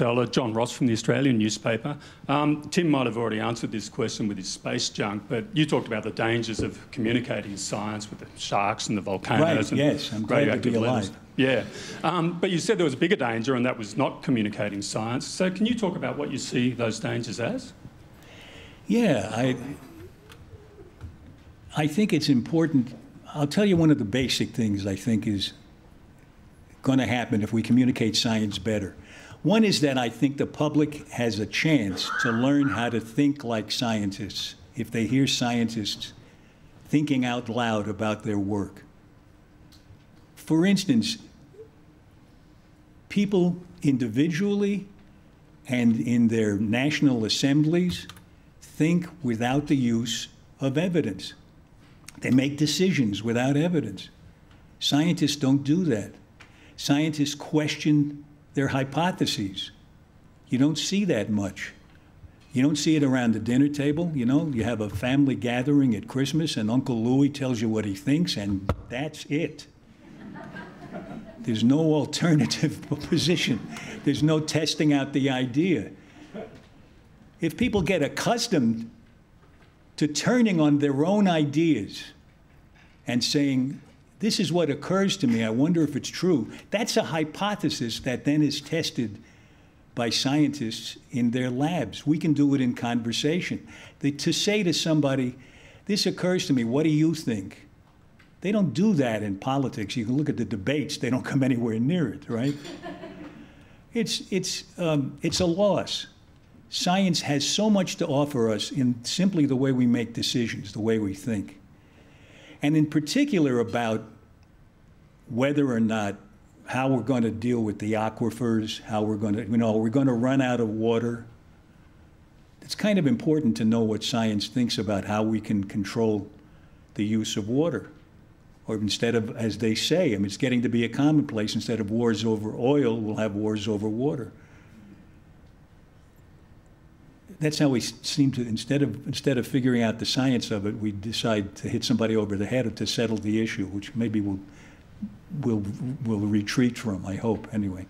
Fella, John Ross from the Australian newspaper. Tim might have already answered this question with his space junk, but you talked about the dangers of communicating science with the sharks and the volcanoes. Right, and yes, I'm glad to be alive. Yeah, but you said there was a bigger danger, and that was not communicating science. So can you talk about what you see those dangers as? Yeah, I think it's important. I'll tell you one of the basic things I think is going to happen if we communicate science better. One is that I think the public has a chance to learn how to think like scientists if they hear scientists thinking out loud about their work. For instance, people individually and in their national assemblies think without the use of evidence. They make decisions without evidence. Scientists don't do that. Scientists question their hypotheses. You don't see that much. You don't see it around the dinner table. You know, you have a family gathering at Christmas and Uncle Louie tells you what he thinks and that's it. There's no alternative position. There's no testing out the idea. If people get accustomed to turning on their own ideas and saying, this is what occurs to me, I wonder if it's true, that's a hypothesis that then is tested by scientists in their labs. We can do it in conversation. To say to somebody, this occurs to me, what do you think? They don't do that in politics. You can look at the debates, they don't come anywhere near it, right? It's a loss. Science has so much to offer us in simply the way we make decisions, the way we think. And in particular about whether or not, how we're going to deal with the aquifers, how we're going to, we're going to run out of water. It's kind of important to know what science thinks about how we can control the use of water. Or instead of, as they say, I mean, it's getting to be a commonplace, instead of wars over oil, we'll have wars over water. That's how we seem to, instead of figuring out the science of it, we decide to hit somebody over the head to settle the issue, which maybe we'll retreat from, I hope, anyway.